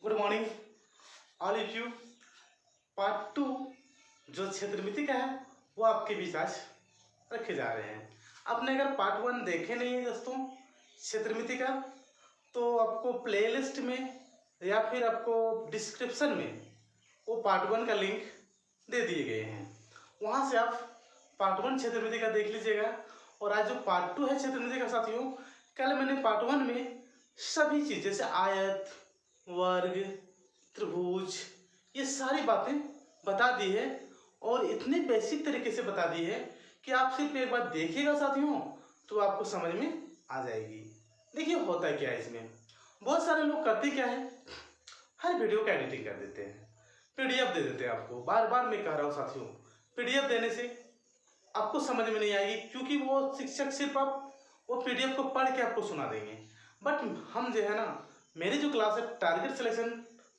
Good morning all of you. Part 2 जो क्षेत्रमिति का है वो आपके बीच आज रखे जा रहे हैं। आपने अगर पार्ट 1 देखे नहीं है दोस्तों क्षेत्रमिति का, तो आपको प्लेलिस्ट में या फिर आपको डिस्क्रिप्शन में वो पार्ट 1 का लिंक दे दिए गए हैं, वहाँ से आप पार्ट 1 क्षेत्रमिति का देख लीजिएगा। और आज जो पार्ट 2 है क्षेत्रमिति का साथियों, कल मैंने पार्ट 1 में सभी चीज़ जैसे आयत, वर्ग, त्रिभुज, ये सारी बातें बता दी है और इतने बेसिक तरीके से बता दी है कि आप सिर्फ एक बार देखिएगा साथियों तो आपको समझ में आ जाएगी। देखिए होता क्या है इसमें, बहुत सारे लोग करते क्या है, हर वीडियो का एडिटिंग कर देते हैं, पीडीएफ दे देते हैं आपको। बार बार मैं कह रहा हूँ साथियों, पीडीएफ देने से आपको समझ में नहीं आएगी, क्योंकि वो शिक्षक सिर्फ आप वो पीडीएफ को पढ़ के आपको सुना देंगे। बट हम जो है ना, मेरी जो क्लास है target selection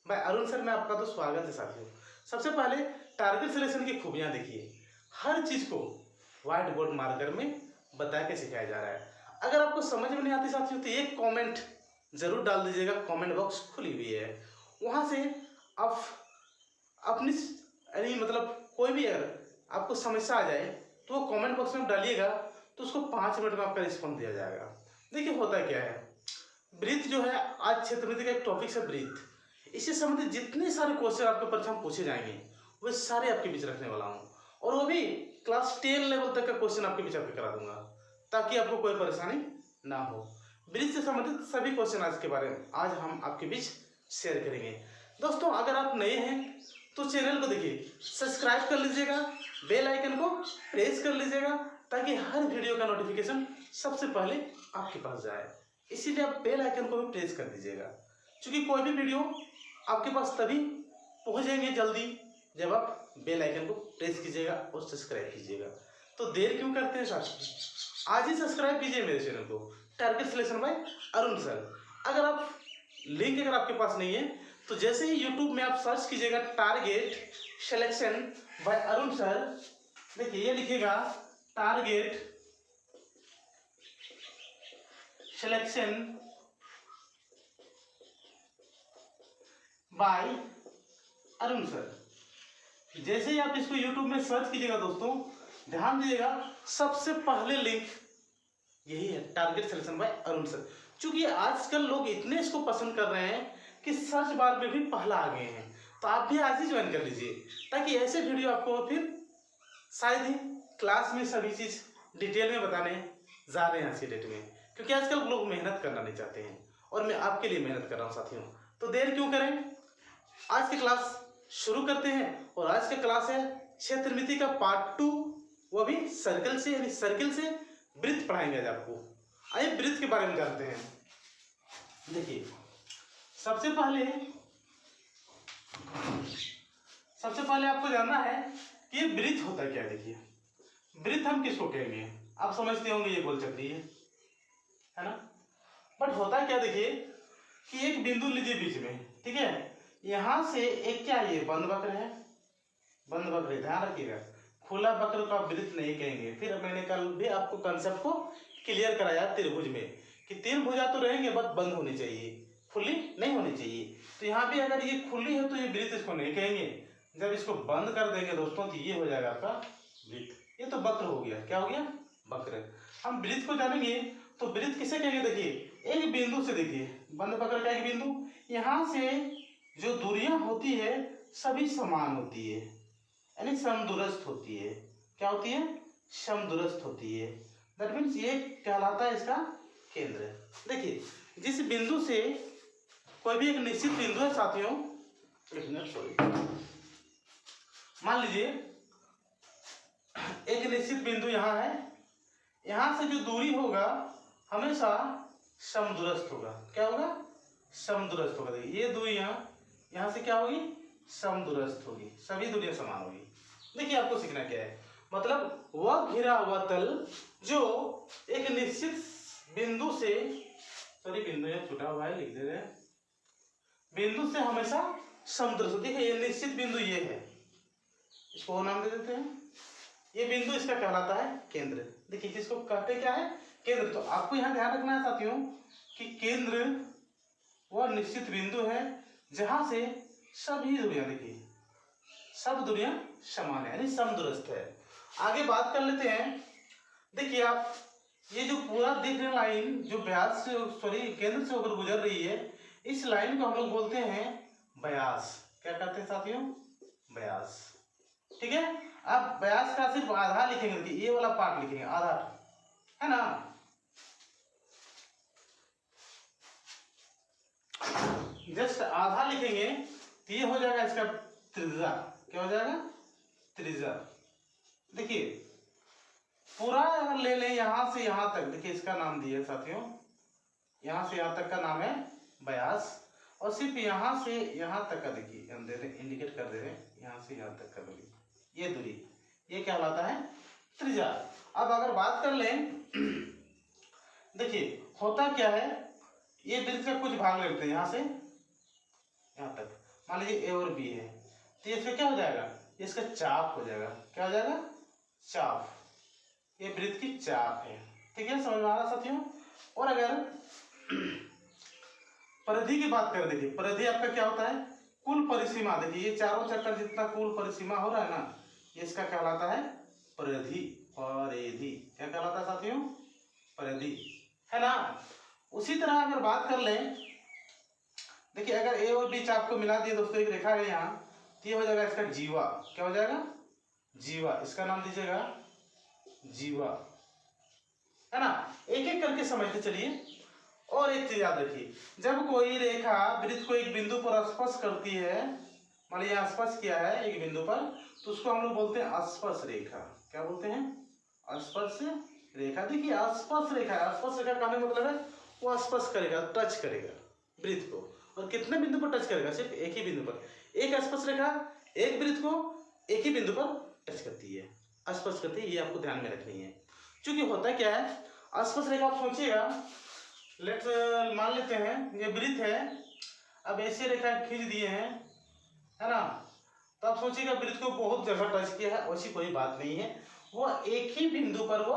bye Arun sir में आपका तो स्वागत है साथियों। सबसे पहले टारगेट सिलेक्शन की खूबियां देखिए, हर चीज़ को व्हाइट बोर्ड मार्कर में बता के सिखाया जा रहा है। अगर आपको समझ में नहीं आती साथियों तो एक कमेंट जरूर डाल दीजिएगा, कमेंट बॉक्स खुली हुई है, वहाँ से आप अपनी मतलब कोई भी अगर आपको समस्या आ जाए तो वो कमेंट बॉक्स में डालिएगा, तो उसको 5 मिनट में आपका रिस्पॉन्स दिया जाएगा। देखिए होता क्या है, ब्रीथ जो है आज क्षेत्रमिति का एक टॉपिक है ब्रीथ। इससे संबंधित जितने सारे क्वेश्चन आपके परीक्षा में पूछे जाएंगे वो सारे आपके बीच रखने वाला हूँ, और वो भी क्लास 10 लेवल तक का क्वेश्चन आपके बीच आपके करा दूंगा, ताकि आपको कोई परेशानी ना हो। ब्रीथ से संबंधित सभी क्वेश्चन आज के बारे में आज हम आपके बीच शेयर करेंगे। दोस्तों अगर आप नए हैं तो चैनल को देखिए सब्सक्राइब कर लीजिएगा, बेल आइकन को प्रेस कर लीजिएगा, ताकि हर वीडियो का नोटिफिकेशन सबसे पहले आपके पास जाए। इसीलिए आप बेल आइकन को भी प्रेस कर दीजिएगा, क्योंकि कोई भी वीडियो आपके पास तभी पहुंचेंगे जल्दी जब आप बेल आइकन को प्रेस कीजिएगा और सब्सक्राइब कीजिएगा। तो देर क्यों करते हैं साथी, आज ही सब्सक्राइब कीजिए मेरे चैनल को target selection bye Arun sir. अगर आप लिंक अगर आपके पास नहीं है तो जैसे ही यूट्यूब में आप सर्च कीजिएगा target selection bye Arun sir, देखिए ये लिखेगा target selection bye Arun sir. जैसे ही आप इसको YouTube में सर्च कीजिएगा दोस्तों, ध्यान दीजिएगा सबसे पहले लिंक यही है target selection bye Arun sir. क्योंकि आजकल लोग इतने इसको पसंद कर रहे हैं कि सर्च बार में भी पहला आ गए हैं, तो आप भी आज ही ज्वाइन कर लीजिए, ताकि ऐसे वीडियो आपको फिर शायद ही क्लास में सभी चीज़ डिटेल में बताने जा रहे हैं आज की डेट में, क्योंकि आजकल लोग मेहनत करना नहीं चाहते हैं और मैं आपके लिए मेहनत कर रहा हूँ साथियों। तो देर क्यों करें, आज की क्लास शुरू करते हैं। और आज का क्लास है क्षेत्रमिति का पार्ट 2, वो भी सर्कल से, यानी सर्किल से वृत्त पढ़ाएंगे आज आपको। आइए वृत्त के बारे में जानते हैं। देखिए सबसे पहले आपको जानना है कि ये वृत्त होता क्या है। देखिए वृत्त हम किसको कहेंगे, आप समझते होंगे ये गोल चक्री है ना, बट होता क्या, देखिए कि एक बिंदु लीजिए बीच में, ठीक है, यहाँ से एक क्या ये बंद वक्र है, बंद वक्र ध्यान रखिएगा, खुला वक्र का वृत्त नहीं कहेंगे। फिर मैंने कल भी आपको कंसेप्ट को क्लियर कराया त्रिभुज में कि 3 भुजा तो रहेंगे बस बंद होनी चाहिए, खुली नहीं होनी चाहिए। तो यहाँ भी अगर ये खुली है तो ये वृत्त इसको नहीं कहेंगे, जब इसको बंद कर देंगे दोस्तों तो ये हो जाएगा आपका वृत्त। ये तो वक्र हो गया, क्या हो गया, वक्र। हम वृत्त को जानेंगे तो वृत्त किसे कहेंगे, देखिए एक बिंदु से, देखिए बंद वक्र का एक बिंदु, यहाँ से जो दूरियां होती है सभी समान होती है, यानी समदूरस्थ होती है। क्या होती है, समदूरस्थ होती है। दैट मीन्स ये कहलाता है इसका केंद्र। देखिए जिस बिंदु से कोई भी एक निश्चित बिंदु है साथियों, एक मिनट सॉरी, मान लीजिए एक निश्चित बिंदु यहाँ है, यहाँ से जो दूरी होगा हमेशा समदूरस्थ होगा। क्या होगा, समदूरस्थ होगा। देखिए ये दूरी यहाँ से क्या होगी, समदूरस्थ होगी, सभी दूरियां समान होगी। देखिए आपको सीखना क्या है, मतलब वह घिरा हुआ तल जो एक निश्चित बिंदु से, सॉरी बिंदु यहाँ छूटा हुआ है, लिख दे रहे हैं, बिंदु से हमेशा समदूरस्थ। देखिए ये निश्चित बिंदु ये है, इसको नाम दे देते हैं, ये बिंदु इसका कहलाता है केंद्र। देखिए जिसको कहते क्या है, केंद्र। तो आपको यहाँ ध्यान रखना है साथियों कि केंद्र वह निश्चित बिंदु है जहां से सभी दूरियां, देखिए सब दूरियां समान है, यानी समदूरस्थ है। आगे बात कर लेते हैं। देखिए आप, ये जो पूरा दिख रही लाइन जो व्यास से, सॉरी केंद्र से होकर गुजर रही है, इस लाइन को हम लोग बोलते हैं व्यास। क्या कहते हैं साथियों? व्यास। ठीक है। अब व्यास का सिर्फ आधा लिखेंगे, देखिए ये वाला पार्ट लिखेंगे, आधा, है ना। जस्ट आधा लिखेंगे तो ये हो जाएगा इसका त्रिज्या। क्या हो जाएगा? त्रिज्या। देखिए पूरा अगर ले लें यहां से यहां तक, देखिए इसका नाम दिया साथियों, यहां से यहां तक का नाम है व्यास, और सिर्फ यहां से यहां तक का, देखिए हम दे रहे इंडिकेट कर दे रहे हैं, यहां से यहां तक का दूरी, ये दूरी, ये क्या कहलाता है? त्रिज्या। अब अगर बात कर लें, देखिए होता क्या है, ये वृत्त का कुछ भाग लेते हैं यहां से यहां तक, मान लीजिए ए और बी है, तो इसका क्या हो जाएगा? इसका चाप हो जाएगा। क्या हो जाएगा? चाप। ये वृत्त की चाप है। ठीक है, समझ में आ रहा साथियों? और अगर परिधि की बात करें, देखिए परिधि आपका क्या होता है? कुल परिसीमा। देखिए ये चारों चक्कर जितना कुल परिसीमा हो रहा है ना, ये इसका कहलाता है परिधि। परिधि क्या कहलाता है साथियों? परिधि, है ना। उसी तरह अगर बात कर लें, देखिए अगर ए और बी चाप को मिला दिए दोस्तों, एक रेखा है यहाँ, तो ये हो जाएगा इसका जीवा। क्या हो जाएगा? जीवा। इसका नाम दीजिएगा जीवा, है ना। एक एक करके समझते चलिए। और एक चीज याद रखिए, जब कोई रेखा वृत्त को एक बिंदु पर स्पर्श करती है, मान लीजिए स्पर्श किया है एक बिंदु पर, तो उसको हम लोग बोलते हैं स्पर्श रेखा। क्या बोलते हैं? स्पर्श रेखा। देखिए स्पर्श रेखा, स्पर्श रेखा का मतलब है वो स्पर्श करेगा, टच करेगा वृत्त को, और कितने बिंदु पर टच करेगा? सिर्फ एक ही बिंदु पर। एक स्पर्श रेखा एक वृत्त को एक ही बिंदु पर टच करती है, स्पर्श करती है, ये आपको ध्यान में रखनी है। क्योंकि होता क्या है, स्पर्श रेखा आप सोचिएगा, लेट्स मान लेते हैं ये वृत्त है, अब ऐसे रेखा खींच दिए हैं, है ना, तो आप सोचिएगा वृत्त को बहुत जगह टच किया है, वैसी कोई बात नहीं है, वो एक ही बिंदु पर वो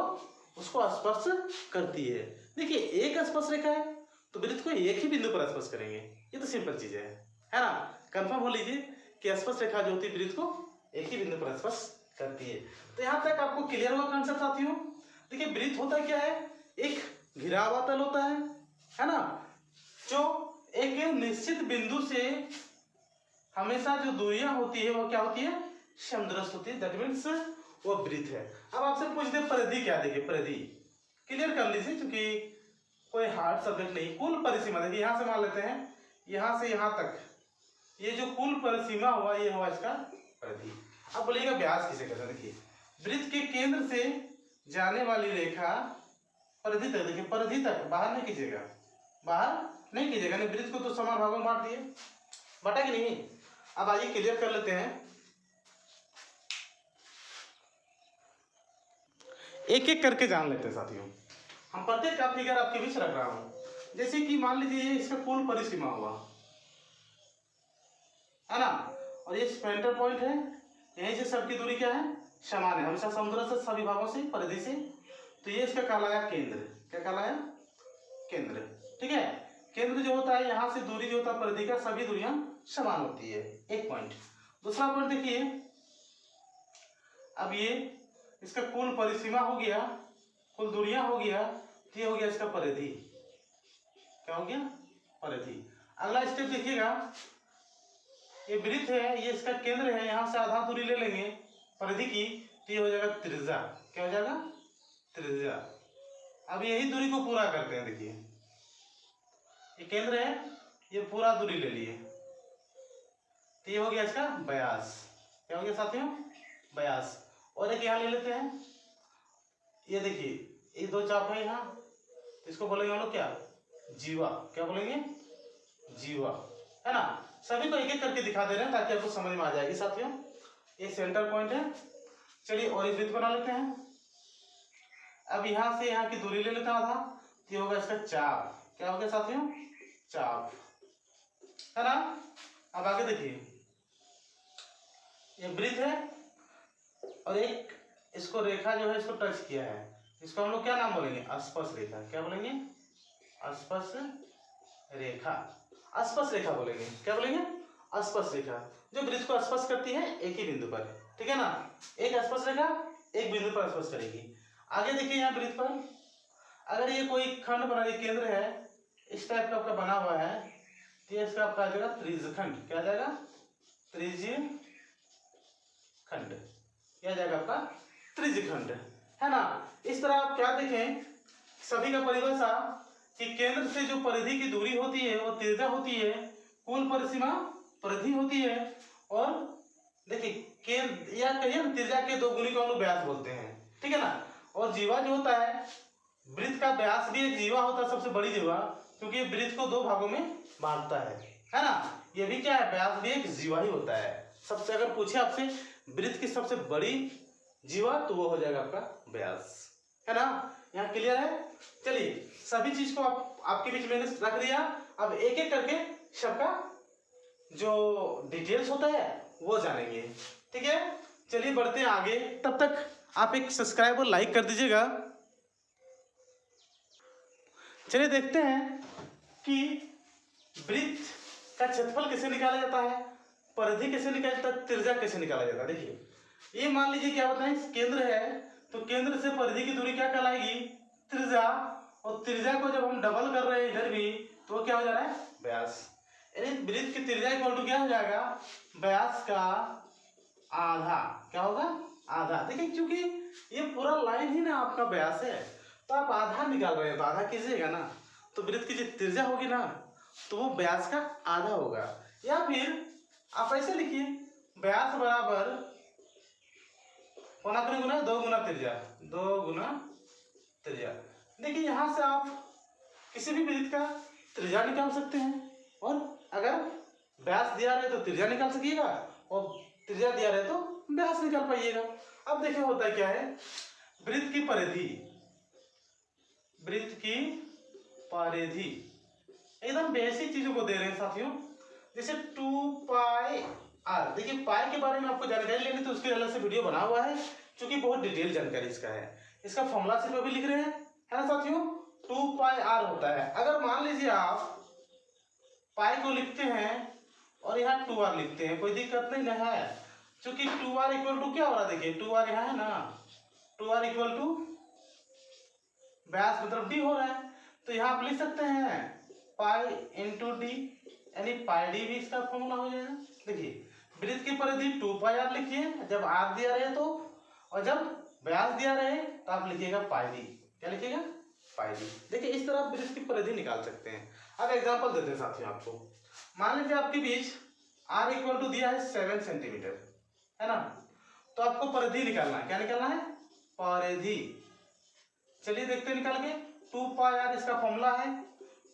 उसको स्पर्श करती है। देखिए एक स्पर्श रेखा है तो वृत्त को एक ही बिंदु पर स्पर्श करेंगे, ये तो सिंपल चीज है ना। कंफर्म हो लीजिए कि स्पर्श रेखा जो होती है वृत्त को एक ही बिंदु पर स्पर्श करती है। तो यहाँ तक आपको क्लियर हुआ कॉन्सेप्ट साथियों? देखिए वृत्त होता क्या है? एक घिरा हुआ तल होता है ना, जो एक निश्चित बिंदु से हमेशा जो दूरियां होती है वो क्या होती है? समदूरस्थ होती है। दैट मीन्स वो वृत्त है। अब आपसे पूछते हैं परिधि क्या? देखिए परिधि क्लियर कर लीजिए, क्योंकि कोई हार्ड सब्जेक्ट नहीं। कुल परिसीमा, देखिए यहाँ से मान लेते हैं, यहाँ से यहाँ तक ये जो कुल परिसीमा हुआ, ये हुआ इसका परिधि। अब बोलिएगा व्यास किसे कहते हैं? देखिए वृत्त के केंद्र से जाने वाली रेखा परिधि तक, देखिए परिधि तक, बाहर नहीं कीजिएगा, बाहर नहीं कीजिएगा, नहीं वृत्त को तो समान भागों में बांट दिए, बांटा कि नहीं? अब आइए क्लियर कर लेते हैं, एक एक करके जान लेते हैं साथियों। हम प्रत्येक का फिगर आपके बीच रख रहा हूं। जैसे कि मान लीजिए ये इसका कुल परिसीमा हुआ, है ना, और ये सेंटर पॉइंट है, यहीं से सबकी दूरी क्या है? समान है, हमेशा समदूरस्थ सभी भागों से, परिधि से। तो ये इसका कहलाया केंद्र। क्या कहलाया? केंद्र। ठीक है, केंद्र जो होता है यहाँ से दूरी जो होता है परिधि का, सभी दूरियां समान होती है। एक पॉइंट। दूसरा पॉइंट देखिए, अब ये इसका कुल परिसीमा हो गया, कुल दूरियां हो गया, तो ये हो गया इसका परिधि। क्या हो गया? परिधि। अगला स्टेप देखिएगा, ये वृत्त है, ये इसका केंद्र है, यहाँ से आधा दूरी ले लेंगे परिधि की, तो ये हो जाएगा त्रिज्या। क्या हो जाएगा? त्रिज्या। अब यही दूरी को पूरा करते हैं, देखिए ये केंद्र है, ये पूरा दूरी ले लिए, तो ये हो गया इसका व्यास। क्या हो गया साथियों? व्यास। और एक यहाँ ले लेते हैं, ये देखिए ये दो चाप है यहाँ, इसको बोलेंगे हम लोग क्या? जीवा। क्या बोलेंगे? जीवा, है ना। सभी को एक एक करके दिखा दे रहे हैं ताकि आपको समझ में आ जाएगी साथियों। ये सेंटर पॉइंट है। चलिए और एक वृत्त बना लेते हैं। अब यहाँ से यहाँ की दूरी ले लेते हैं आधा, तो ये होगा इसका चाप। क्या हो गया साथियों? चाप, है ना। अब आगे देखिए, ये वृत्त है और एक इसको रेखा जो है इसको टच किया है, इसको हम लोग क्या नाम बोलेंगे? स्पर्श रेखा। क्या बोलेंगे? स्पर्श रेखा। अस्पर्श रेखा बोलेंगे। क्या बोलेंगे? अस्पर्श रेखा, जो वृत्त को स्पर्श करती है एक ही बिंदु पर, ठीक है ना। एक स्पर्श रेखा एक बिंदु पर स्पर्श करेगी। आगे देखिए यहाँ वृत्त पर अगर ये कोई खंड बना, ये केंद्र है, इस टाइप का आपका बना हुआ है, तो ये इसका आपका आ जाएगा त्रिज्यखंड। क्या आ जाएगा? त्रिज्यखंड। क्या आ जाएगा आपका? त्रिज्यखंड, है ना। इस तरह आप क्या देखें, सभी का परिभाषा कि केंद्र से जो परिधि की दूरी होती है वो त्रिज्या होती है, कुल परिसीमा परिधि होती है, और देखिए केंद्र या कहिए त्रिज्या के दो गुणी को हम लोग व्यास बोलते हैं, ठीक है ना। और जीवा जो होता है, वृत्त का व्यास भी एक जीवा होता है, सबसे बड़ी जीवा, क्योंकि ये वृत्त को दो भागों में बांटता है ना। ये भी क्या है? व्यास भी एक जीवा ही होता है। सबसे अगर पूछे आपसे वृत्त की सबसे बड़ी जीवा, तो वो हो जाएगा आपका व्यास, है ना। यहाँ क्लियर है? चलिए सभी चीज को आपके बीच में रख दिया। अब एक एक करके सबका जो डिटेल्स होता है वो जानेंगे, ठीक है। चलिए बढ़ते हैं आगे, तब तक आप एक सब्सक्राइब और लाइक कर दीजिएगा। चलिए देखते हैं कि वृत्त का क्षेत्रफल कैसे निकाला जाता है, परिधि कैसे निकाला जाता है, त्रिज्या कैसे निकाला जाता है। देखिए ये मान लीजिए क्या बताएं, केंद्र है, तो केंद्र से परिधि की दूरी क्या कहलाएगी? त्रिज्या। और त्रिज्या को जब हम डबल कर रहे हैं इधर भी, तो क्या हो जा रहा है? व्यास। यानी वृत्त की त्रिज्या इक्वल टू क्या हो जाएगा? व्यास का आधा। क्या होगा? आधा। देखिए क्योंकि ये पूरा लाइन ही ना आपका व्यास है, तो आप आधा निकाल रहे हैं, तो आधा कीजिएगा ना, तो वृत्त की जो त्रिज्या होगी ना, तो वो व्यास का आधा होगा। या फिर आप ऐसे लिखिए, व्यास बराबर पौना गुना 2 गुना त्रिज्या, 2 गुना त्रिज्या। देखिए यहां से आप किसी भी वृत्त का त्रिज्या निकाल सकते हैं, और अगर व्यास दिया रहे तो त्रिज्या निकाल सकिएगा, और त्रिज्या दिया रहे तो व्यास निकाल पाइएगा। अब देखिए होता है क्या है, वृत्त की परिधि, वृत्त की परिधि एकदम बेसिक चीजों को दे रहे हैं साथियों, जैसे 2 पाई आर। देखिए पाई के बारे में आपको जानकारी लेनी तो उसके अलग से वीडियो बना हुआ है, क्योंकि बहुत डिटेल जानकारी इसका है। इसका फॉर्मूला सिर्फ अभी लिख रहे हैं, है ना साथियों। 2 पाई आर होता है। अगर मान लीजिए आप पाई को लिखते हैं और यहाँ 2r लिखते हैं, कोई दिक्कत नहीं ना है, क्योंकि 2r इक्वल टू क्या हो रहा है? देखिए 2r यहाँ है ना, 2r इक्वल टू व्यास मतलब d हो रहा है, तो यहाँ आप लिख सकते हैं पाई इंटू डी, यानी पाई डी भी इसका फॉर्मूला हो जाएगा। देखिए वृत्त की परिधि 2 पाई आर लिखिए जब आर दिया रहे तो, और जब व्यास दिया रहे तो आप लिखिएगा पाई डी। क्या लिखिएगा? पाई डी। देखिए इस तरह आप वृत्त की परिधि निकाल सकते हैं। अब एग्जांपल देते हैं साथियों आपको। मान लीजिए आपके बीच r इक्वल टू दिया है 7 सेंटीमीटर, है ना, तो आपको परिधि निकालना है। क्या निकालना है? परिधि। चलिए देखते हैं निकाल के। 2 पाई आर इसका फॉर्मूला है,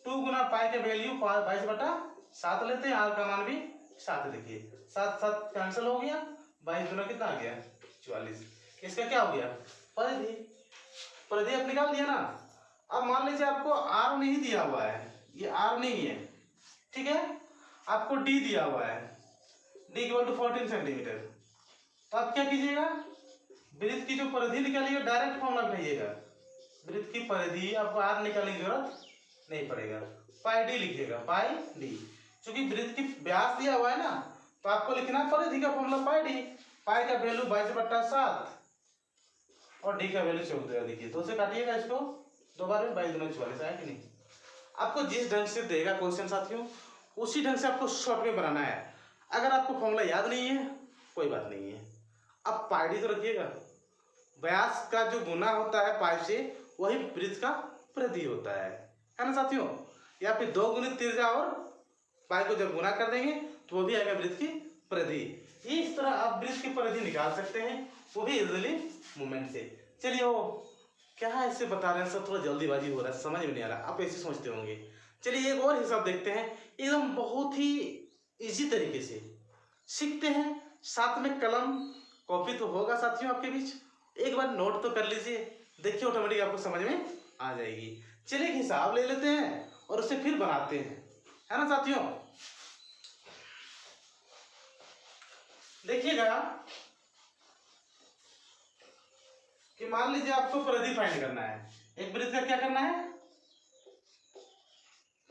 2 गुना पाई का वैल्यू 22/7 लेते हैं, आर का मान भी 7 लिखिए, 7 7 कैंसिल हो गया, 22 गुना कितना आ गया? 44। इसका क्या हो गया? परिधि। परिधि आप निकाल दिया ना। अब मान लीजिए आपको आर नहीं दिया हुआ है, ये आर नहीं है, ठीक है, आपको डी दिया हुआ है, डी इक्वल टू 14 सेंटीमीटर। तो आप क्या कीजिएगा? वृत्त की जो परिधि निकालिएगा, डायरेक्ट फॉर्मूला बनाइएगा। वृत्त की परिधि आपको आर निकालने की जरूरत नहीं पड़ेगा, पाई डी लिखिएगा, पाई डी। क्योंकि वृत्त की व्यास दिया हुआ है ना, तो आपको लिखना परिधि का फॉर्मूला पाई डी। पाई का वैल्यू 22/7 और डी का वैल्यू 14। देखिए 2 से काटिएगा इसको, 2 बार में 22 गुना 44 आया कि नहीं। आपको जिस ढंग से देगा क्वेश्चन साथियों, उसी ढंग से आपको शॉर्ट में बनाना है। अगर आपको फॉर्मूला याद नहीं है कोई बात नहीं है, अब पाई डी तो रखिएगा। व्यास का जो गुना होता है पाई से, वही वृत्त का परिधि होता है ना साथियों। या फिर 2 गुणित त्रिज्या और पाई को जब गुना कर देंगे तो वो भी आएगा वृत्त की परिधि। इस तरह आप वृत्त की परिधि निकाल सकते हैं, वो भी इजिली मूवमेंट से। चलिए वो क्या है ऐसे बता रहे हैं सब, थोड़ा जल्दीबाजी हो रहा है, समझ में नहीं आ रहा, आप ऐसे सोचते होंगे। चलिए एक और हिसाब देखते हैं, एकदम बहुत ही इजी तरीके से सीखते हैं। साथ में कलम कॉपी तो होगा साथियों आपके बीच, एक बार नोट तो कर लीजिए, देखिए ऑटोमेटिक आपको समझ में आ जाएगी। चलिए एक हिसाब ले लेते हैं और उसे फिर बनाते हैं, है ना साथियों। देखिएगा कि मान लीजिए आपको परिधि फाइंड करना है, एक वृत्त का क्या करना है?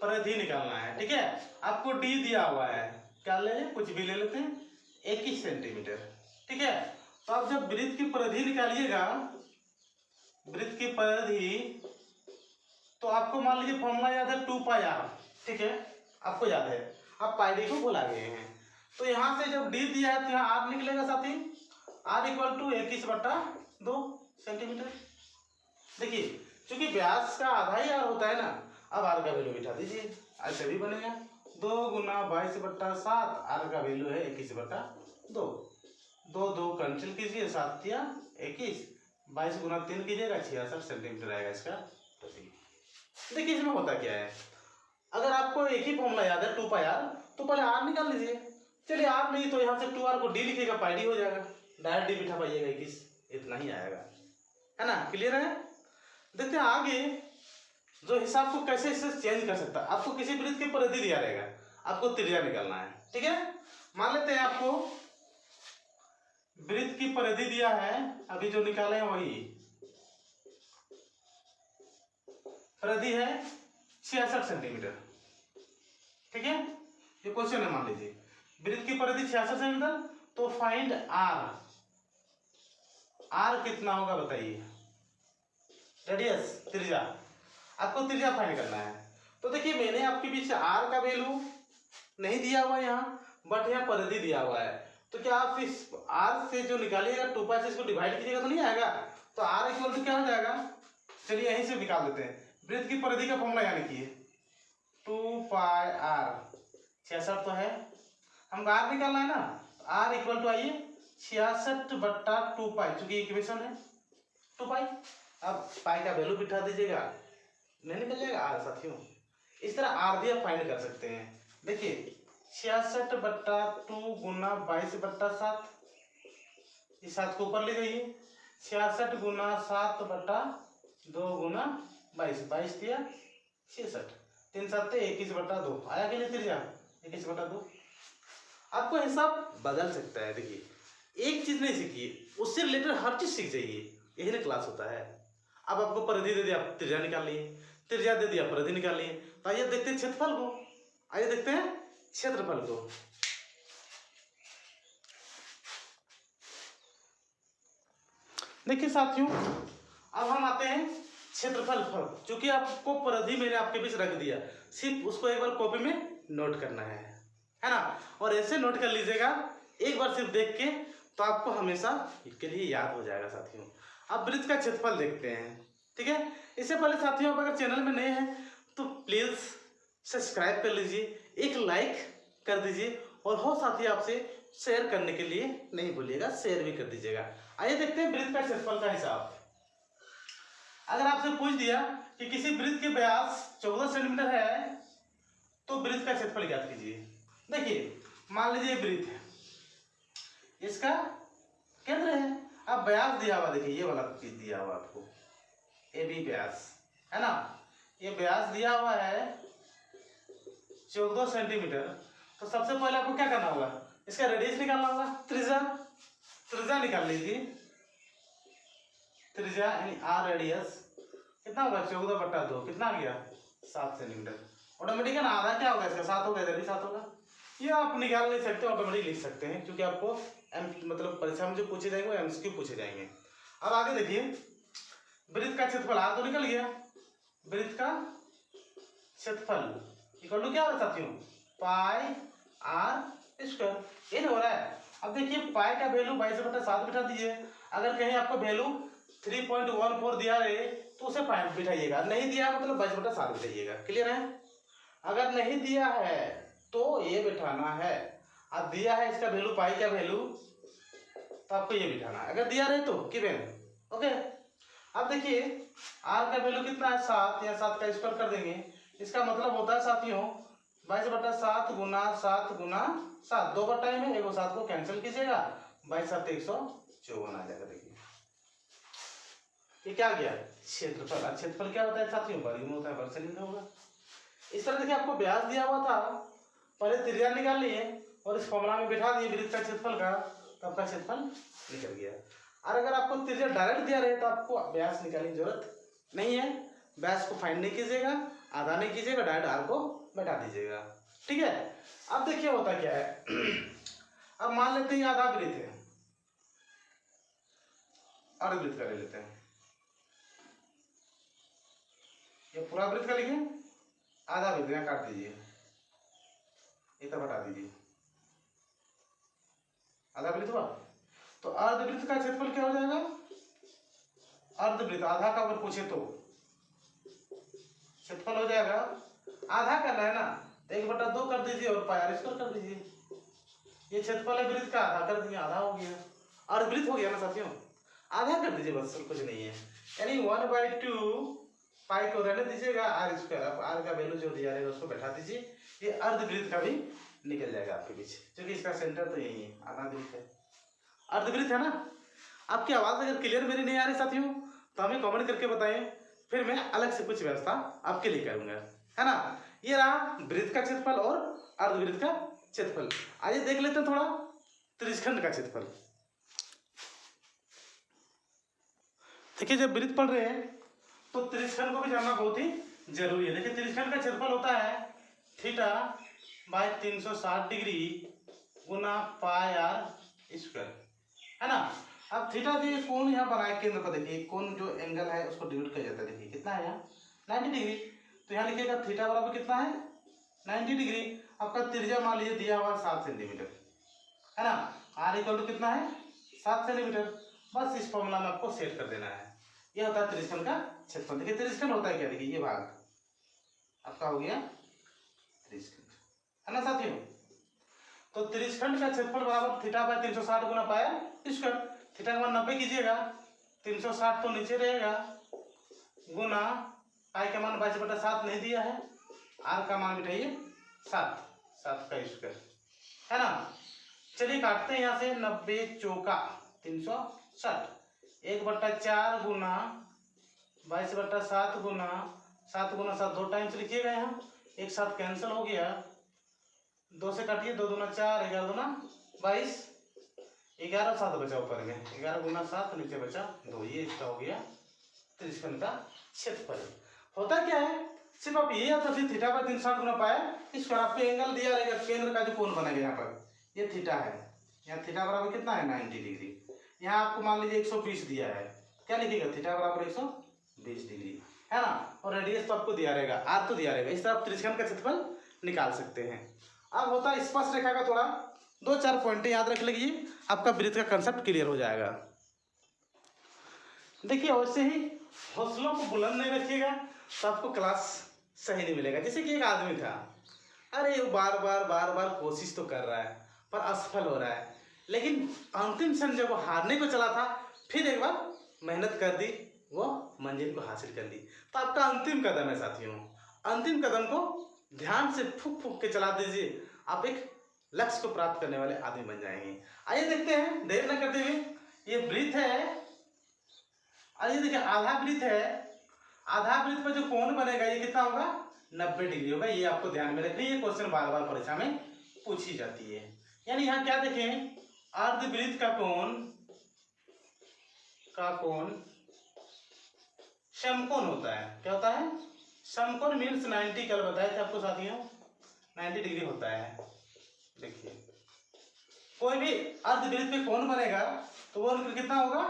परिधि निकालना है। ठीक है, आपको डी दिया हुआ है, क्या ले लें, कुछ भी ले लेते हैं, 21 सेंटीमीटर। ठीक है, तो आप जब वृत्त की परिधि निकालिएगा, वृत्त की परिधि, तो आपको मान लीजिए फॉर्मूला याद है 2πr। ठीक है, आपको याद है, आप पाई डी को भुला गए हैं। तो यहाँ से जब डी दिया है तो यहाँ आर निकलेगा साथी, आर इक्वल टू 21/2 सेंटीमीटर। देखिए, चूंकि व्यास का आधा ही आर होता है ना, अब आर का वैल्यू बिठा दीजिए, ऐसे भी बनेगा 2 गुना 22/7, आर का वैल्यू है 21/2। 2 कैंसिल कीजिए, 7 या 21, 22 गुना 3 कीजिएगा, 66 सेंटीमीटर आएगा इसका प्रति। देखिए इसमें होता क्या है, अगर आपको एक ही फॉर्मूला याद है 2πr, तो पहले आर निकाल लीजिए। चलिए आर नहीं तो यहाँ से 2r को डी लिखिएगा, पाई डी हो जाएगा, डायरेक्ट डी बिठा पाइएगा 21, इतना ही आएगा, है ना। क्लियर है। देखते हैं आगे जो हिसाब को कैसे इसे चेंज कर सकता है। आपको किसी वृत्त की परिधि दिया रहेगा, आपको त्रिज्या निकालना है। ठीक है, मान लेते हैं आपको वृत्त की परिधि दिया है, अभी जो निकाले हैं वही परिधि है 66 सेंटीमीटर। ठीक है, ये क्वेश्चन है, मान लीजिए वृत्त की परिधि 66 सेंटीमीटर, तो फाइंड आर। आर कितना होगा बताइए, रेडियस, त्रिज्या, आपको त्रिज्या फाइंड करना है। तो देखिए मैंने आपके बीच आर का वैल्यू नहीं दिया हुआ यहाँ, बट यहाँ परिधि दिया हुआ है, तो क्या आप इस आर से जो निकालिएगा 2π से इसको डिवाइड कीजिएगा तो नहीं आएगा, तो आर इक्वल टू क्या हो जाएगा, चलिए यहीं से निकाल देते हैं। वृत्त की परिधि का फॉर्मूला यानी कि 2πr, 66 तो है, हमको आर निकालना है ना, आर इक्वल टू आइए 66/2π, चूंकि इक्वेशन है 2π। अब पाई का वैल्यू बिठा दीजिएगा, नहीं निकल जाएगा आर साथियों। इस तरह आर भी आप फाइंड कर सकते हैं। देखिए 66/2 गुना 22/7, इस 7 को ऊपर ले जाइए, 66 गुना 7/2 गुना 22, 22 दिया 66, 3 7 21/2 आया कि नहीं त्रिज्या, 21/2। आपको हिसाब बदल सकता है। देखिए एक चीज नहीं सीखिए, उससे रिलेटेड हर चीज सीख जाइए, यही ना क्लास होता है। अब आपको परिधि दे दिया, त्रिज्या निकाल लिए, त्रिज्या दे दिया, परिधि निकाल लिए। तो आइए देखते हैं क्षेत्रफल को, आइए देखते हैं क्षेत्रफल को। देखिए साथियों, अब हम आते हैं क्षेत्रफल पर। चूंकि आपको परिधि मैंने आपके बीच रख दिया, सिर्फ उसको एक बार कॉपी में नोट करना है ना, और ऐसे नोट कर लीजिएगा एक बार सिर्फ देख के, तो आपको हमेशा के लिए याद हो जाएगा साथियों। अब वृत्त का क्षेत्रफल देखते हैं। ठीक है, इससे पहले साथियों आप अगर चैनल में नए हैं तो प्लीज सब्सक्राइब कर लीजिए, एक लाइक कर दीजिए, और हो साथी आपसे शेयर करने के लिए नहीं भूलिएगा, शेयर भी कर दीजिएगा। आइए देखते हैं वृत्त का क्षेत्रफल का हिसाब। अगर आपसे पूछ दिया कि किसी वृत्त के व्यास 14 सेंटीमीटर है, तो वृत्त का क्षेत्रफल ज्ञात कीजिए। देखिए मान लीजिए वृत्त है, इसका केंद्र है, अब व्यास दिया हुआ, देखिए ये वाला चीज दिया हुआ आपको, ए बी व्यास है ना, ये व्यास दिया हुआ है 14 सेंटीमीटर। तो सबसे पहले आपको क्या करना होगा, इसका रेडियस निकालना होगा, त्रिज्या, त्रिज्या निकाल लीजिए, त्रिज्या यानी आर रेडियस कितना होगा 14/2, कितना आ गया 7 सेंटीमीटर। ऑटोमेटिक है ना, आधा क्या होगा इसका 7 होगा, इधर भी 7 होगा। ये आप निकाल नहीं सकते, ऑटोमेटिक लिख सकते हैं, क्योंकि आपको मतलब परीक्षा में जो पूछे जाएंगे वो एमसीक्यू पूछे जाएंगे। अब आगे देखिए, वृत्त का क्षेत्रफल आर तो निकल गया, वृत्त का क्षेत्रफल इक्वल टू क्या होगा साथियों, पाई आर स्क्वायर, ये नहीं हो रहा है। अब देखिए पाई का वैल्यू 22/7 बिठा दीजिए, अगर कहीं आपको वैल्यू 3.14 दिया रहे तो उसे पॉइंट बिठाइएगा, नहीं दिया मतलब 22/7 बिठाइएगा। क्लियर है, अगर नहीं दिया है तो ये बिठाना है, अब दिया है इसका वैल्यू पाई का वैल्यू, तो आपको ये बिठाना है, अगर दिया रहे तो गिवन। ओके, अब देखिए आर का वैल्यू कितना है 7, या 7 का स्क्वायर कर देंगे, इसका मतलब होता है साथियों 22/7 गुना 7 गुना 7, 2 बटा में एगो 7 को कैंसिल कीजिएगा, 22×7 154 आ जाएगा। देखिए ये क्या गया क्षेत्रफल। क्षेत्रफल क्या होता है साथियों, वर्गमूल होता है, वर्ग से लिखा होगा। इस तरह देखिए आपको व्यास दिया हुआ था, पहले त्रिज्या निकाल लिए और इस फॉर्मूला में बिठा दिए वृत्त का क्षेत्रफल का, तो आपका क्षेत्रफल निकल गया। और अगर आपको त्रिज्या डायरेक्ट दिया रहे तो आपको व्यास निकालने की जरूरत नहीं है, व्यास को फाइंड नहीं कीजिएगा, आधा नहीं कीजिएगा, डायरेक्ट आर को बैठा दीजिएगा। ठीक है, अब देखिए होता क्या है। अब मान लेते हैं आधा वृत्त है, अर्धवृत्त का ले लेते हैं, ये पूरा वृत्त का लिखिए, आधा वृत्त यहाँ काट दीजिए, इतना हटा दीजिए, आधा वृत्त हुआ। तो अर्धवृत्त का क्षेत्रफल क्या हो जाएगा, अर्धवृत्त आधा का अगर पूछे तो क्षेत्रफल हो जाएगा, आधा करना है ना तो 1/2 कर दीजिए और पाई आर स्क्वायर कर दीजिए। ये क्षेत्रफल है वृत्त का, आधा कर दिए, आधा हो गया, अर्धवृत्त हो गया ना साथियों, आधा कर दीजिए बस, कुछ नहीं है। यानी 1/2 पाई को रहने दीजिएगा, आर स्क्वायर, अब आर का वैल्यू जो दिया रहेगा उसको बैठा दीजिए, ये अर्धवृत्त का भी निकल जाएगा आपके पीछे, क्योंकि इसका सेंटर तो यही है, आधा वृत्त है, अर्धवृत्त है ना। आपकी आवाज अगर क्लियर मेरी नहीं आ रही साथियों तो हमें कमेंट करके बताएं, फिर मैं अलग से कुछ व्यवस्था आपके लिए करूंगा, है ना। ये रहा वृत्त का क्षेत्रफल और अर्धवृत्त का क्षेत्रफल। आइए देख लेते हैं थोड़ा त्रिज्यखंड का क्षेत्रफल। देखिए जब वृत्त पढ़ रहे हैं तो त्रिज्यखंड को भी जानना बहुत ही जरूरी है। देखिए त्रिज्यखंड का क्षेत्रफल होता है थीटा बाय 360 डिग्री गुना पाई आर स्क्वायर, है ना। अब थीटा जो कोण यहाँ बनाए केंद्र पर, देखिए कोण जो एंगल है उसको डिवाइड किया जाता है, देखिए कितना है यहाँ 90 डिग्री, तो यहाँ लिखिएगा थीटा बराबर कितना है 90 डिग्री। आपका त्रिज्या मान लीजिए दिया हुआ 7 सेंटीमीटर, है ना, आर इक्वल टू कितना है 7 सेंटीमीटर। बस इस फॉर्मूला में आपको सेट कर देना है, ये होता है त्रिज्यखंड का क्षेत्रफल। देखिए त्रिज्यखंड होता है क्या, देखिए ये भाग आपका हो गया त्रिज्यखंड, है ना साथियों। तो त्रिज्यखंड का क्षेत्रफल बराबर थीटा बाय 360 गुना पाई आर स्क्वायर। थीटा का मान 90 कीजिएगा, 360 तो नीचे रहेगा, गुना पाई का मान 22/7 नहीं दिया है, आर का मान बिठाइए 7 का स्क्वायर, है ना। चलिए काटते हैं यहाँ से, 90 चौका 360, 1/4 गुना 22/7 गुना 7 गुना 7 2 टाइम्स लिखिएगा, यहाँ एक साथ कैंसिल हो गया, 2 से काटिए, 2 दूना 4, 11 दूना 22, 11 7 बचा ऊपर में, 11 गुना 7 नीचे बचा 2, ये इसका हो गया त्रिज्यखंड का क्षेत्रफल। होता क्या है, सिर्फ आप ये याद रखिए थीटा बाय 360 गुना पाई इस पर आपको एंगल दिया रहेगा, केंद्र का जो कोण बनेगा यहाँ पर ये थीटा है, यहाँ थीटा बराबर कितना है 90 डिग्री, यहाँ आपको मान लीजिए 120 दिया है, क्या लिखिएगा थीटा बराबर 120 डिग्री, है ना। और रेडियस तो आपको दिया रहेगा, आर तो दिया रहेगा, इस तरह आप त्रिज्यखंड का क्षेत्रफल निकाल सकते हैं। अब होता है स्पर्श रेखा का, थोड़ा 2-4 पॉइंट याद रख लीजिए, आपका वृत्त का कंसेप्ट क्लियर हो जाएगा। देखिए वैसे ही हौसलों को बुलंद नहीं रखिएगा तो आपको क्लास सही नहीं मिलेगा। जैसे कि एक आदमी था, अरे वो बार बार कोशिश तो कर रहा है पर असफल हो रहा है, लेकिन अंतिम क्षण जब वो हारने को चला था फिर एक बार मेहनत कर दी, वो मंजिल को हासिल कर ली। तो आपका अंतिम कदम है साथियों, अंतिम कदम को ध्यान से फूक फूक के चला दीजिए, आप एक लक्ष्य को प्राप्त करने वाले आदमी बन जाएंगे। आइए देखते हैं देर न करते हुए, ये वृत्त है, आइए देखिए आधा वृत्त है, आधा वृत्त पर जो कोण बनेगा ये कितना होगा 90 डिग्री होगा, ये आपको ध्यान में रखिए, ये क्वेश्चन बार बार परीक्षा में पूछी जाती है। यानी यहाँ क्या देखें, अर्धवृत्त का कोण समकोण होता है, क्या होता है समकोण मीन्स 90, कल बताए थे आपको साथियों 90 डिग्री होता है। देखिए कोई भी अर्धवृत्त पे कोण बनेगा तो वो कितना होगा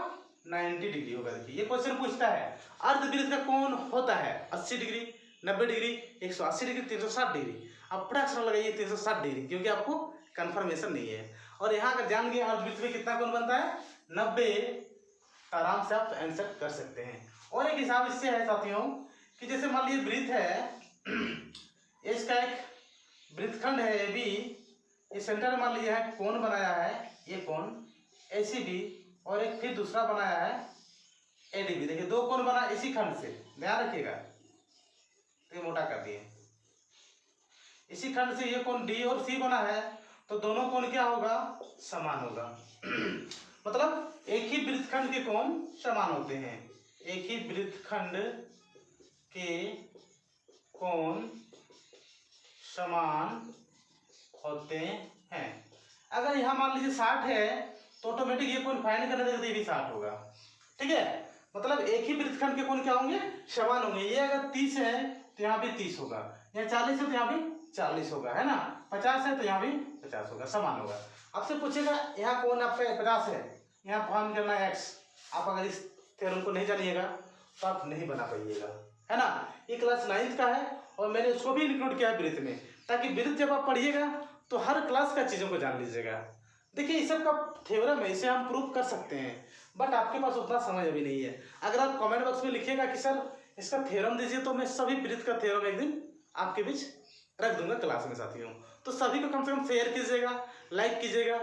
90 डिग्री होगा। देखिए ये क्वेश्चन पूछता है अर्धवृत्त का कोण होता है 80 डिग्री, 90 डिग्री, 180 डिग्री, 360 डिग्री। आप प्रश्न लगाइए 360 डिग्री, क्योंकि आपको कंफर्मेशन नहीं है। और यहाँ अगर जान गए अर्धवृत्त में कितना कोण बनता है 90, आराम से आप आंसर कर सकते हैं। और एक हिसाब इससे है साथियों कि जैसे मान लीजिए वृत्त है, इसका एक वृत्तखंड है ए बी, ये सेंटर मान लीजिए है कोण बनाया है, ये कोण ACB, और एक फिर दूसरा बनाया है ADB। देखिए दो कोण बना इसी खंड से, ध्यान रखिएगा, तो ये मोटा कर दिए, इसी खंड से ये कोण D और C बना है, तो दोनों कोण क्या होगा समान होगा। मतलब एक ही वृत्तखंड के कोण समान होते हैं, एक ही वृत्तखंड के कोण समान होते हैं। अगर यहाँ मान लीजिए 60 है तो ऑटोमेटिक ये कोण फाइंड करने देगा तो ये भी 60 होगा, ठीक है। मतलब एक ही वृत्तखंड के कोण क्या होंगे समान होंगे। ये अगर 30 है तो तो यहाँ भी 30 होगा, यहाँ 40 है तो यहाँ भी 40 होगा, है ना, 50 है तो यहाँ भी 50 होगा, समान होगा। आपसे पूछेगा यहाँ कौन आपका 50 है, यहाँ फाइंड करना है x। आप अगर इस थ्योरम को नहीं जानिएगा तो आप नहीं बना पाइएगा, है ना। ये क्लास 9th का है और मैंने उसको भी इंक्लूड किया है वृत्त में, ताकि वृत्त जब आप पढ़िएगा तो हर क्लास का चीज़ों को जान लीजिएगा। देखिए इस सब का थ्योरम है, इसे हम प्रूव कर सकते हैं, बट आपके पास उतना समझ अभी नहीं है। अगर आप कमेंट बॉक्स में लिखिएगा कि सर इसका थ्योरम दीजिए, तो मैं सभी वृत्त का थ्योरम एक दिन आपके बीच रख दूंगा क्लास में साथियों। तो सभी को कम से कम शेयर कीजिएगा, लाइक कीजिएगा,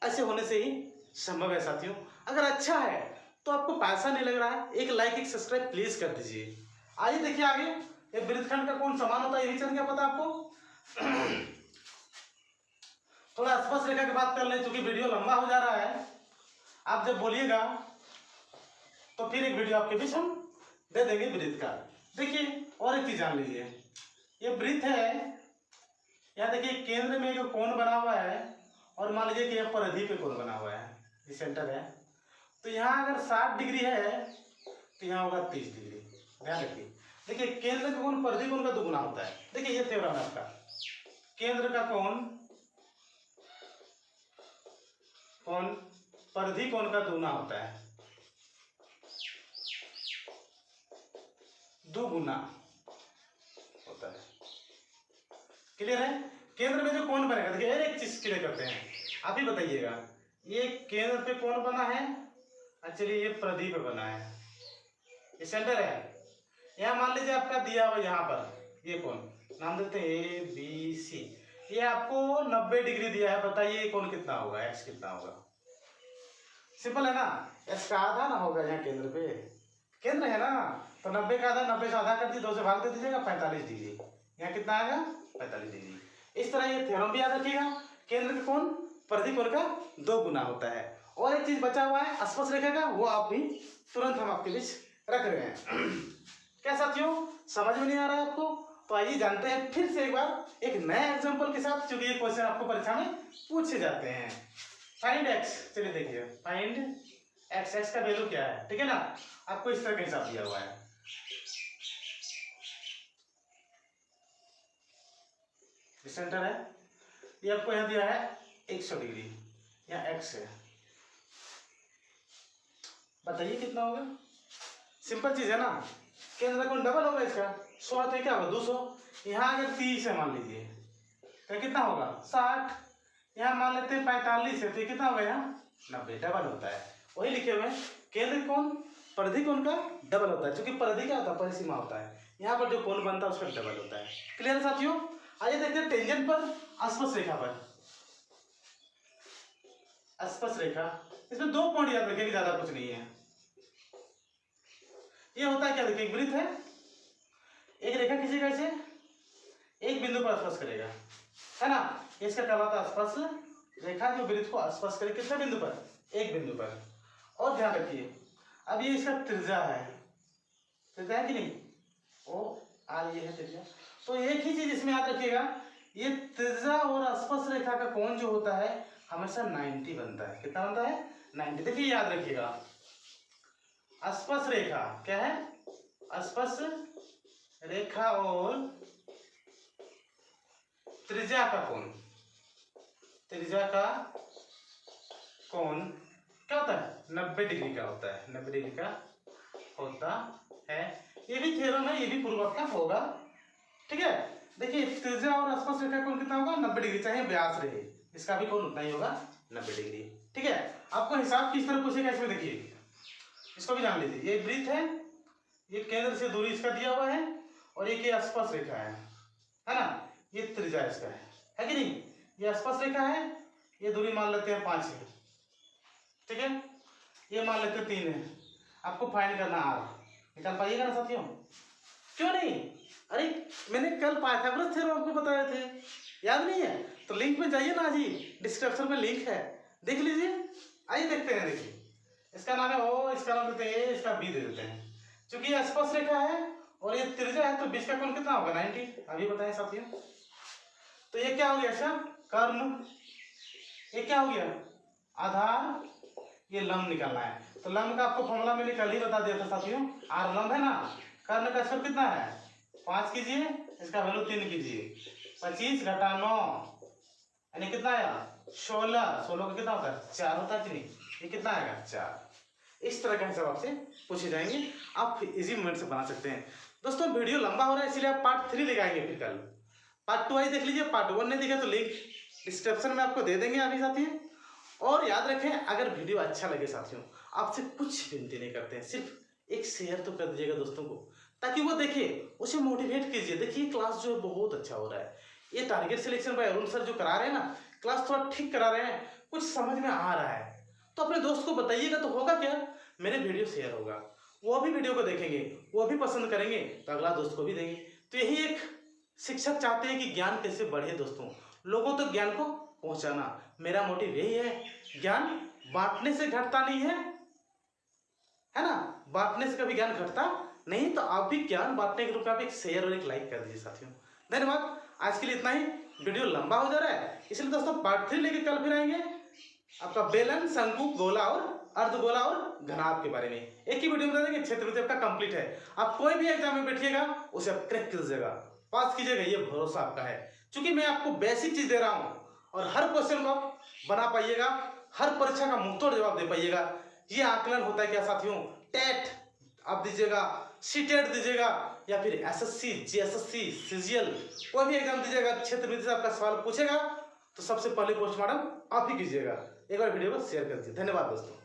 ऐसे होने से ही संभव है साथियों। अगर अच्छा है तो आपको पैसा नहीं लग रहा है, एक लाइक एक सब्सक्राइब प्लीज कर दीजिए। आइए देखिए आगे, एक वृत्तखंड का कौन समान होता है यही चल क्या पता आपको। थोड़ा स्पष्ट रेखा की बात कर लें, क्योंकि वीडियो लंबा हो जा रहा है। आप जब बोलिएगा तो फिर एक वीडियो आपके बीच हम दे देंगे वृत्त का। देखिए और एक चीज जान लीजिए, ये वृत्त है, यहाँ देखिए केंद्र में एक कोण बना हुआ है और मान लीजिए कि यह परिधि पे कोण बना हुआ है, ये सेंटर है। तो यहाँ अगर 60 डिग्री है तो यहाँ होगा 30 डिग्री, ध्यान रखिए। देखिए केंद्र का कोण परिधि कोण का दुगुना होता है। देखिए ये थ्योरम है आपका, केंद्र का कोण परिधि कोण का दुगुना होता है, दुगुना होता है। क्लियर है। केंद्र में जो कोण बनेगा, देखिए एक चीज क्लियर करते हैं, आप ही बताइएगा। ये केंद्र पे कोण बना है, चलिए ये परिधि पे बना है, ये सेंटर है। यहाँ मान लीजिए आपका दिया हुआ यहाँ पर ये कोण नाम देते हैं ABC, ये आपको 90 डिग्री दिया है। बताइए कोण कितना होगा, x कितना होगा। सिंपल है ना, x का आधा ना होगा, यहाँ केंद्र पे केंद्र है ना, तो 90 का आधा, 90 से आधा कर दिए, 2 से भाग दे दीजिएगा, 45 डिग्री। यहाँ कितना आएगा, 45 डिग्री। इस तरह ये थ्योरम भी याद रखिएगा, केंद्र का कोण परिधि कोण का 2 गुना होता है। और एक चीज बचा हुआ है स्पर्श रेखा का, वो आप भी तुरंत हम आपके बीच रख रहे हैं। क्या साथियों समझ में नहीं आ रहा है आपको? तो आइए जानते हैं फिर से एक बार एक नए एग्जांपल के साथ, क्योंकि ये क्वेश्चन आपको परीक्षा में पूछे जाते हैं। फाइंड x, चलिए देखिए फाइंड x, x का वैल्यू क्या है, ठीक है ना। आपको इस तरह का हिसाब दिया हुआ है, सेंटर है, ये आपको यहाँ दिया है 100 डिग्री, यहाँ x है। बताइए कितना होगा। सिंपल चीज है ना, केंद्र कोण डबल होगा इसका, 100 तो क्या होगा 200। यहाँ अगर 30 है मान लीजिए तो कितना होगा 60, यहाँ मान लेते हैं 45 है तो कितना होगा यहाँ 90, डबल होता है। वही लिखे हुए हैं, केंद्र कोण परिधि कोण का डबल होता है, क्योंकि परिधि क्या होता है, परिसीमा होता है। यहाँ पर जो कोण बनता है उसका डबल होता है। क्लियर साथियों। आइए देखते हैं टेंजेंट पर स्पर्श रेखा पर, स्पर्श रेखा, इसमें 2 पॉइंट याद रखिए, ज्यादा कुछ नहीं है। ये होता है क्या, देखिए एक वृत्त है, एक रेखा खींचेगा इसे, एक बिंदु पर स्पर्श करेगा, है ना, इसका कहलाता है स्पर्श रेखा, जो वृत्त को स्पर्श करे कितने बिंदु पर, एक बिंदु पर। और ध्यान रखिए अब ये इसका त्रिज्या है, त्रिज्या है कि नहीं, ओ ये है त्रिज्या। तो एक ही चीज इसमें याद रखिएगा, ये त्रिज्या और स्पर्श रेखा का कोण जो होता है हमेशा 90 बनता है। कितना बनता है 90। देखिए याद रखिएगा, स्पर्श रेखा क्या है, स्पर्श रेखा और त्रिज्या का कोण, त्रिज्या का कोण क्या होता है 90 डिग्री का होता है, 90 डिग्री का होता है। ये भी थ्योरम है, ये भी प्रूव आपका होगा, ठीक है। देखिए त्रिज्या और स्पर्श रेखा कोण कितना होगा 90 डिग्री, चाहे व्यास रहे इसका भी कोण उतना ही होगा 90 डिग्री, ठीक है। आपको हिसाब किस तरह पूछेगा इसमें देखिए, इसको भी जान लीजिए। ये वृत्त है, ये केंद्र से दूरी इसका दिया हुआ है, और ये स्पर्श रेखा है ना, ये त्रिज्या इसका है कि नहीं। ये स्पर्श रेखा है, ये दूरी मान लेते हैं 5 है, ठीक है, ये मान लेते हैं 3 है। आपको फाइंड करना r, निकाल पाइएगा ना साथियों, क्यों नहीं। अरे मैंने कल पाइथागोरस थ्योरम आपको बताए थे, याद नहीं है, तो लिंक में जाइए ना जी, डिस्क्रिप्शन में लिंक है, देख लीजिए। आइए देखते हैं, देखिए इसका नाम है O, इसका नाम देते हैं A, इसका B दे देते हैं। क्योंकि ये स्पर्श रेखा है और ये त्रिज्या है, तो बीच का कोण कितना होगा 90, अभी बताएं साथियों। तो ये क्या हो गया अच्छा कर्ण, ये क्या हो गया आधार, ये लंब निकालना है। तो लंब का आपको फॉर्मूला मैंने कल ही बता दिया था साथियों, r लंब है ना, कर्ण का स्क्वायर कितना है 5 कीजिए, इसका वैल्यू 3 कीजिए। 25 घटा 9 यानी कितना आया 16। 16 का कितना होता है 4 होता है कि नहीं, ये कितना आएगा 4। इस तरह का हिसाब आपसे पूछे जाएंगे, आप इजी मोमेंट से बना सकते हैं। दोस्तों वीडियो लंबा हो रहा है इसलिए आप पार्ट 3 लेके आएंगे, फिर कल पार्ट 2 आई देख लीजिए। पार्ट 1 नहीं दिखा तो लिंक डिस्क्रिप्शन में आपको दे देंगे अभी साथियों। और याद रखें, अगर वीडियो अच्छा लगे साथियों, आपसे कुछ विनती नहीं करते हैं, सिर्फ एक शेयर तो कर दीजिएगा दोस्तों को, ताकि वो देखे, उसे मोटिवेट कीजिए। देखिए क्लास जो है बहुत अच्छा हो रहा है, ये target selection bye Arun sir जो करा रहे हैं ना, क्लास थोड़ा ठीक करा रहे हैं, कुछ समझ में आ रहा है, तो अपने दोस्त को बताइएगा तो होगा क्या, मेरे वीडियो शेयर होगा, वो भी वीडियो को देखेंगे, वो भी पसंद करेंगे तो अगला दोस्त को भी देंगे। तो यही एक शिक्षक चाहते हैं कि ज्ञान कैसे बढ़े दोस्तों, लोगों तक ज्ञान को पहुंचाना, मेरा मोटिव यही है। ज्ञान बांटने से घटता नहीं है ना, बांटने से कभी ज्ञान घटता नहीं। तो आप भी ज्ञान बांटने के रूप में आप एक शेयर और एक लाइक कर दीजिए साथियों। धन्यवाद, आज के लिए इतना ही, वीडियो लंबा हो जा रहा है इसलिए दोस्तों पार्ट 3 लेके कल फिर आएंगे, आपका बेलन, शंकु, गोला और अर्धगोला और घनाभ के बारे में एक ही वीडियो में बता देंगे। क्षेत्रमिति आपका कंप्लीट है, आप कोई भी एग्जाम में बैठिएगा उसे आप क्रैक कीजिएगा, पास कीजिएगा, ये भरोसा आपका है। क्योंकि मैं आपको बेसिक चीज दे रहा हूँ और हर क्वेश्चन को आप बना पाइएगा, हर परीक्षा का मुंहतोड़ जवाब दे पाइएगा। ये आकलन होता है क्या साथियों, टेट आप दीजिएगा, सीटेट दीजिएगा, या फिर एसएससी, जीएसएससी, सीजीएल, कोई भी एग्जाम दीजिएगा, क्षेत्रमिति से आपका सवाल पूछेगा तो सबसे पहले पोस्टमार्टम आप ही कीजिएगा। एक बार वीडियो को शेयर कर दीजिए। धन्यवाद दोस्तों।